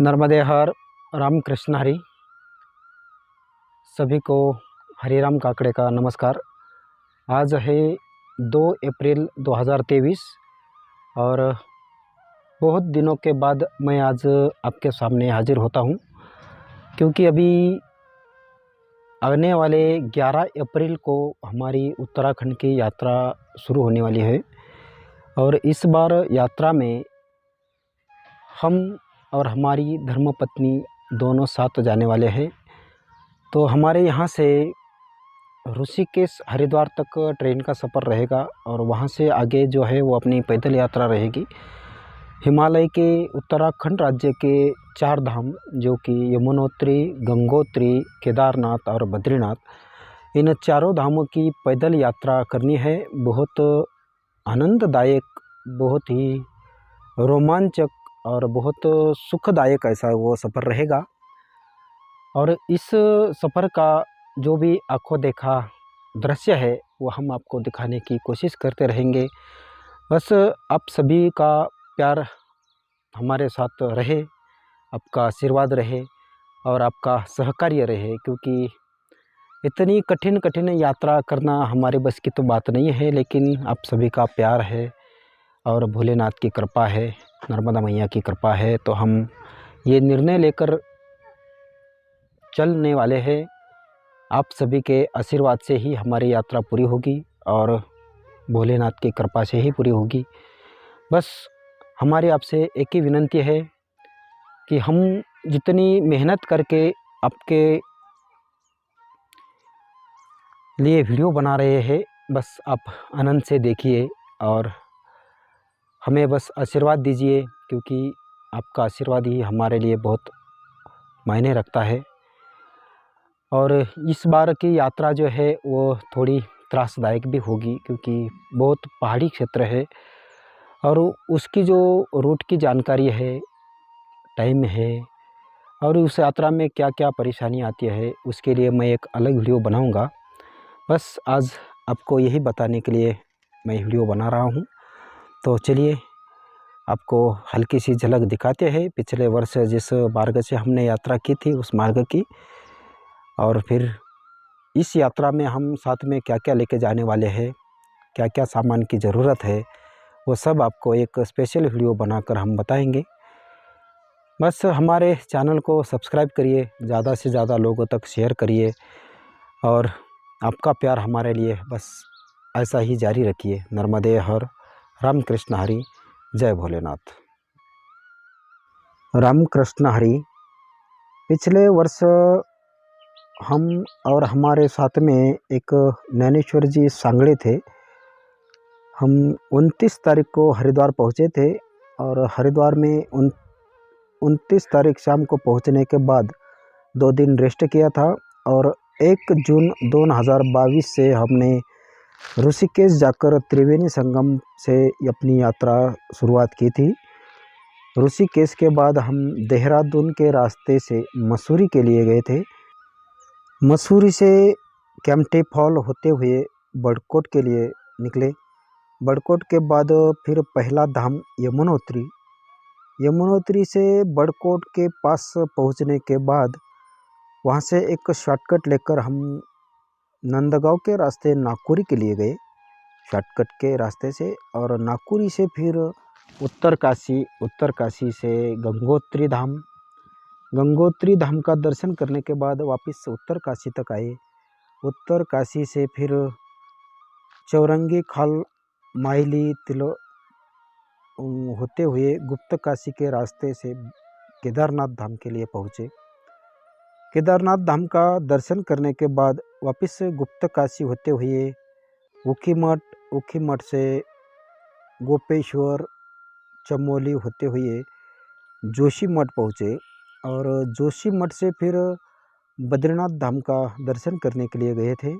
नर्मदे हर रामकृष्ण हरि। सभी को हरिराम काकड़े का नमस्कार। आज है 2 अप्रैल 2023 और बहुत दिनों के बाद मैं आज आपके सामने हाजिर होता हूं, क्योंकि अभी आने वाले 11 अप्रैल को हमारी उत्तराखंड की यात्रा शुरू होने वाली है। और इस बार यात्रा में हम और हमारी धर्मपत्नी दोनों साथ जाने वाले हैं। तो हमारे यहाँ से ऋषिकेश हरिद्वार तक ट्रेन का सफ़र रहेगा और वहाँ से आगे जो है वो अपनी पैदल यात्रा रहेगी। हिमालय के उत्तराखंड राज्य के 4 धाम जो कि यमुनोत्री, गंगोत्री, केदारनाथ और बद्रीनाथ, इन चारों धामों की पैदल यात्रा करनी है। बहुत आनंददायक, बहुत ही रोमांचक और बहुत सुखदायक ऐसा वो सफ़र रहेगा। और इस सफ़र का जो भी आंखों देखा दृश्य है वो हम आपको दिखाने की कोशिश करते रहेंगे। बस आप सभी का प्यार हमारे साथ रहे, आपका आशीर्वाद रहे और आपका सहकार्य रहे, क्योंकि इतनी कठिन यात्रा करना हमारे बस की तो बात नहीं है, लेकिन आप सभी का प्यार है और भोलेनाथ की कृपा है, नर्मदा मैया की कृपा है, तो हम ये निर्णय लेकर चलने वाले हैं। आप सभी के आशीर्वाद से ही हमारी यात्रा पूरी होगी और भोलेनाथ की कृपा से ही पूरी होगी। बस हमारी आपसे एक ही विनंती है कि हम जितनी मेहनत करके आपके लिए वीडियो बना रहे हैं, बस आप आनंद से देखिए और हमें बस आशीर्वाद दीजिए, क्योंकि आपका आशीर्वाद ही हमारे लिए बहुत मायने रखता है। और इस बार की यात्रा जो है वो थोड़ी त्रासदायक भी होगी, क्योंकि बहुत पहाड़ी क्षेत्र है और उसकी जो रूट की जानकारी है, टाइम है और उस यात्रा में क्या क्या परेशानी आती है, उसके लिए मैं एक अलग वीडियो बनाऊंगा। बस आज आपको यही बताने के लिए मैं वीडियो बना रहा हूं। तो चलिए आपको हल्की सी झलक दिखाते हैं पिछले वर्ष जिस मार्ग से हमने यात्रा की थी उस मार्ग की, और फिर इस यात्रा में हम साथ में क्या क्या लेके जाने वाले हैं, क्या क्या सामान की ज़रूरत है, वो सब आपको एक स्पेशल वीडियो बनाकर हम बताएंगे। बस हमारे चैनल को सब्सक्राइब करिए, ज़्यादा से ज़्यादा लोगों तक शेयर करिए और आपका प्यार हमारे लिए बस ऐसा ही जारी रखिए। नर्मदे हर रामकृष्ण हरि। जय भोलेनाथ। रामकृष्ण हरि। पिछले वर्ष हम और हमारे साथ में एक ज्ञानेश्वर जी सांगड़े थे। हम 29 तारीख को हरिद्वार पहुँचे थे और हरिद्वार में 29 तारीख शाम को पहुँचने के बाद 2 दिन रेस्ट किया था और 1 जून 2022 से हमने ऋषिकेश जाकर त्रिवेणी संगम से अपनी यात्रा शुरुआत की थी। ऋषिकेश के बाद हम देहरादून के रास्ते से मसूरी के लिए गए थे। मसूरी से कैंपटी फॉल होते हुए बड़कोट के लिए निकले। बड़कोट के बाद फिर पहला धाम यमुनोत्री। यमुनोत्री से बड़कोट के पास पहुंचने के बाद वहां से एक शॉर्टकट लेकर हम नंदगांव के रास्ते नागपुरी के लिए गए, शॉर्टकट के रास्ते से। और नागपुरी से फिर उत्तरकाशी से गंगोत्री धाम। गंगोत्री धाम का दर्शन करने के बाद वापस उत्तरकाशी तक आए। उत्तरकाशी से फिर चौरंगी खाल, माहिली, तिलो होते हुए गुप्तकाशी के रास्ते से केदारनाथ धाम के लिए पहुँचे। केदारनाथ धाम का दर्शन करने के बाद वापस गुप्तकाशी होते हुए ऊखीमठ से गोपेश्वर, चमोली होते हुए जोशीमठ पहुँचे और जोशीमठ से फिर बद्रीनाथ धाम का दर्शन करने के लिए गए थे।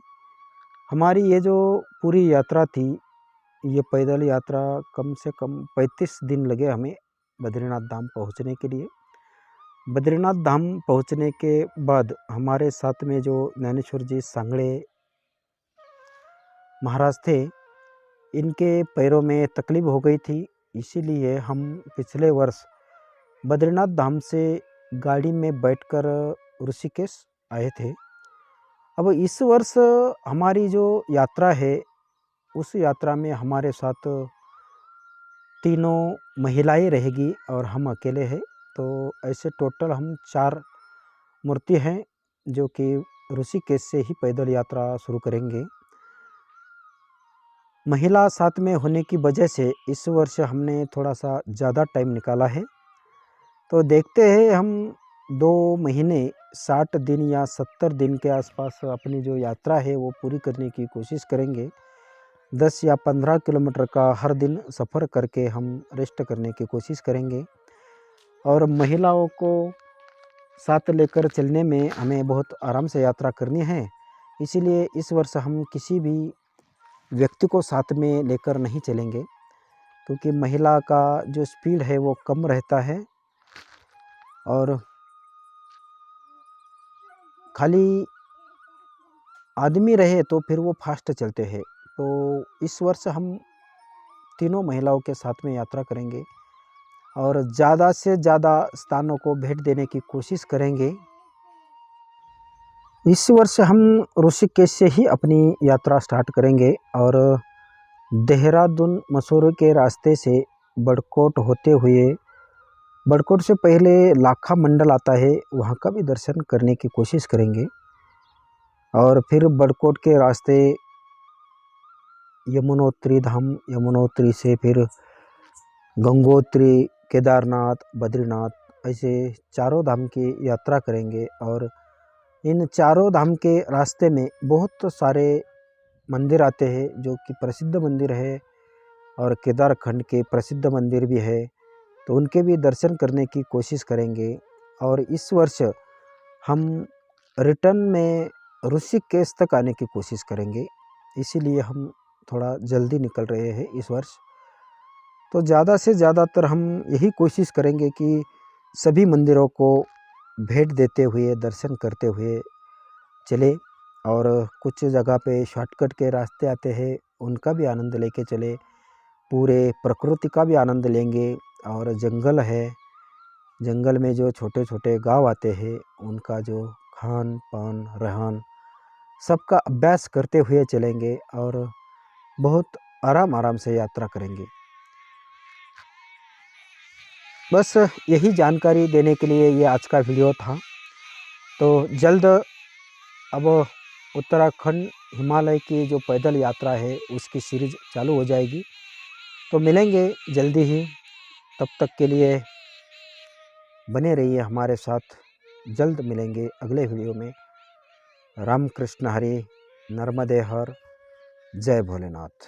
हमारी ये जो पूरी यात्रा थी, ये पैदल यात्रा कम से कम 35 दिन लगे हमें बद्रीनाथ धाम पहुँचने के लिए। बद्रीनाथ धाम पहुँचने के बाद हमारे साथ में जो ज्ञानेश्वर जी सांगड़े महाराज थे, इनके पैरों में तकलीफ हो गई थी, इसीलिए हम पिछले वर्ष बद्रीनाथ धाम से गाड़ी में बैठकर ऋषिकेश आए थे। अब इस वर्ष हमारी जो यात्रा है, उस यात्रा में हमारे साथ तीनों महिलाएं रहेगी और हम अकेले हैं। तो ऐसे टोटल हम 4 मूर्ति हैं जो कि ऋषिकेश से ही पैदल यात्रा शुरू करेंगे। महिला साथ में होने की वजह से इस वर्ष हमने थोड़ा सा ज़्यादा टाइम निकाला है। तो देखते हैं हम 2 महीने 60 दिन या 70 दिन के आसपास अपनी जो यात्रा है वो पूरी करने की कोशिश करेंगे। 10 या 15 किलोमीटर का हर दिन सफ़र करके हम रेस्ट करने की कोशिश करेंगे। और महिलाओं को साथ लेकर चलने में हमें बहुत आराम से यात्रा करनी है, इसीलिए इस वर्ष हम किसी भी व्यक्ति को साथ में लेकर नहीं चलेंगे, क्योंकि महिला का जो स्पीड है वो कम रहता है और खाली आदमी रहे तो फिर वो फास्ट चलते हैं। तो इस वर्ष हम तीनों महिलाओं के साथ में यात्रा करेंगे और ज़्यादा से ज़्यादा स्थानों को भेंट देने की कोशिश करेंगे। इस वर्ष हम ऋषिकेश से ही अपनी यात्रा स्टार्ट करेंगे और देहरादून मसूरी के रास्ते से बड़कोट होते हुए, बड़कोट से पहले लाखा मंडल आता है, वहाँ का भी दर्शन करने की कोशिश करेंगे। और फिर बड़कोट के रास्ते यमुनोत्री धाम, यमुनोत्री से फिर गंगोत्री, केदारनाथ, बद्रीनाथ, ऐसे चारों धाम की यात्रा करेंगे। और इन चारों धाम के रास्ते में बहुत सारे मंदिर आते हैं जो कि प्रसिद्ध मंदिर है और केदारखंड के प्रसिद्ध मंदिर भी है, तो उनके भी दर्शन करने की कोशिश करेंगे। और इस वर्ष हम रिटर्न में ऋषिकेश तक आने की कोशिश करेंगे, इसीलिए हम थोड़ा जल्दी निकल रहे हैं इस वर्ष। तो ज़्यादा से ज़्यादातर हम यही कोशिश करेंगे कि सभी मंदिरों को भेंट देते हुए, दर्शन करते हुए चले। और कुछ जगह पे शॉर्टकट के रास्ते आते हैं, उनका भी आनंद लेके चले। पूरे प्रकृति का भी आनंद लेंगे। और जंगल है, जंगल में जो छोटे छोटे गांव आते हैं, उनका जो खान पान रहन सबका अभ्यास करते हुए चलेंगे और बहुत आराम से यात्रा करेंगे। बस यही जानकारी देने के लिए ये आज का वीडियो था। तो जल्द अब उत्तराखंड हिमालय की जो पैदल यात्रा है उसकी सीरीज़ चालू हो जाएगी, तो मिलेंगे जल्दी ही। तब तक के लिए बने रहिए हमारे साथ, जल्द मिलेंगे अगले वीडियो में। राम कृष्ण हरि, नर्मदे हर, जय भोलेनाथ।